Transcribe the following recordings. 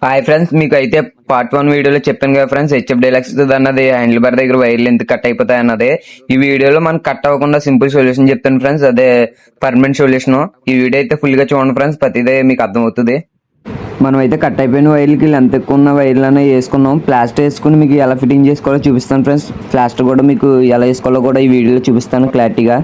Hi friends, మీకు అయితే part 1 వీడియోలో చెప్పాను కదా ఫ్రెండ్స్, హెచ్ఎఫ్ డైలాక్స్ అన్నది హ్యాండిల్ బార్ దగ్గర వైర్లు ఎందుకు కట్ అయిపోతాయి అన్నది. ఈ వీడియోలో మనం కట్ అవ్వకుండా సింపుల్ సొల్యూషన్ చెప్తాను ఫ్రెండ్స్, అదే పర్మనెంట్ సొల్యూషన్. ఈ వీడియో అయితే ఫుల్ గా చూడండి ఫ్రెండ్స్, ప్రతిదే మీకు అర్థమవుతుంది. మనం అయితే కట్ అయిపోయిన వైర్లకి లెంత్ ఎక్కువ ఉన్న వైర్లనే వేసుకున్నాం. ప్లాస్టర్ వేసుకుని మీకు ఎలా ఫిట్టింగ్ చేసుకోవాలో చూపిస్తాను ఫ్రెండ్స్. ప్లాస్టర్ కూడా మీకు ఎలా వేసుకోవాలో కూడా ఈ వీడియోలో చూపిస్తాను క్లారిటీగా.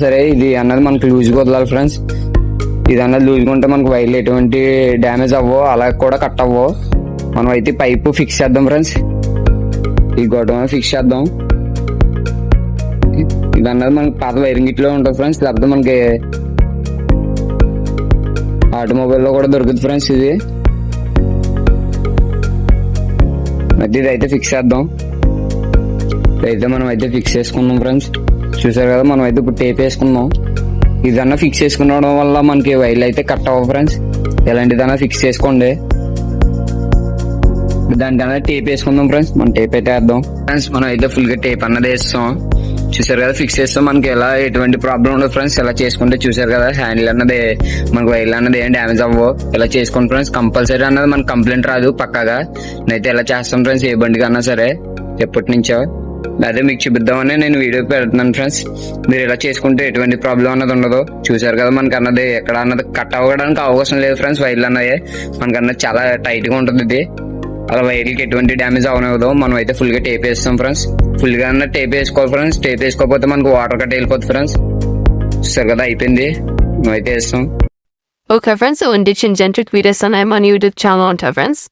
సరే, ఇది అన్నది మనకు లూజ్గా వదలాలి ఫ్రెండ్స్. ఇది అన్నది లూజ్గా ఉంటే మనకు వైర్లు ఎటువంటి డ్యామేజ్ అవ్వో, అలా కూడా కట్ అవ్వో. మనం అయితే పైపు ఫిక్స్ చేద్దాం ఫ్రెండ్స్. ఈ గొడవ ఫిక్స్ చేద్దాం. ఇది అన్నది మనకి పాత వైరింగ్ కిట్లో ఉంటుంది ఫ్రెండ్స్, లేకపోతే మనకి ఆటోమొబైల్లో కూడా దొరుకుతుంది ఫ్రెండ్స్. ఇది అయితే ఫిక్స్ చేద్దాం. అయితే మనం అయితే ఫిక్స్ చేసుకున్నాం ఫ్రెండ్స్. చూసారు కదా, మనం అయితే ఇప్పుడు టేప్ వేసుకున్నాం. ఇదన్నా ఫిక్స్ చేసుకునడం వల్ల మనకి వైర్లు అయితే కట్ అవ్వవు ఫ్రెండ్స్. ఎలాంటిదన్నా ఫిక్స్ చేసుకోండి. దానికన్నా టేప్ వేసుకుందాం ఫ్రెండ్స్. మనం టేప్ అయితే వేద్దాం ఫ్రెండ్స్. మనం అయితే ఫుల్ గా టేప్ అన్నది వేస్తాం. చూసారు కదా, ఫిక్స్ చేస్తాం. మనకి ఎలా ఎటువంటి ప్రాబ్లం ఉండదు ఫ్రెండ్స్. ఎలా చేసుకుంటే చూసారు కదా, హ్యాండిల్ అన్నది మనకి వైర్లు అన్నది ఏం డ్యామేజ్ అవ్వవు. ఇలా చేసుకోండి ఫ్రెండ్స్. కంపల్సరీ అన్నది మనకి కంప్లైంట్ రాదు పక్కాగా. నేనైతే ఎలా చేస్తాం ఫ్రెండ్స్, ఏ బండికి అన్నా సరే ఎప్పటి నుంచో. అదే మీకు చూపిద్దామని నేను వీడియో పెడుతున్నాను ఫ్రెండ్స్. మీరు ఇలా చేసుకుంటే ఎటువంటి ప్రాబ్లం అన్నది ఉండదు. చూసారు కదా, మనకి అన్నది ఎక్కడ అన్నది కట్ అవ్వడానికి అవకాశం లేదు ఫ్రెండ్స్. వైర్లు అన్నది మనకి అన్నది చాలా టైట్ గా ఉంటుంది. ఇది అలా వైర్లకి ఎటువంటి డ్యామేజ్ అవనవదు. మనం అయితే ఫుల్ గా టేప్ వేస్తాం ఫ్రెండ్స్. ఫుల్ గా అన్న టేప్ వేసుకోవాలి ఫ్రెండ్స్. టేప్ వేసుకోకపోతే మనకు వాటర్ కట్ వెళ్ళిపోతుంది ఫ్రెండ్స్. చూసారు కదా, అయిపోయింది. మనం అయితే వేస్తాం. Okay friends, so in ditching gentric videos on I'm on YouTube channel on friends.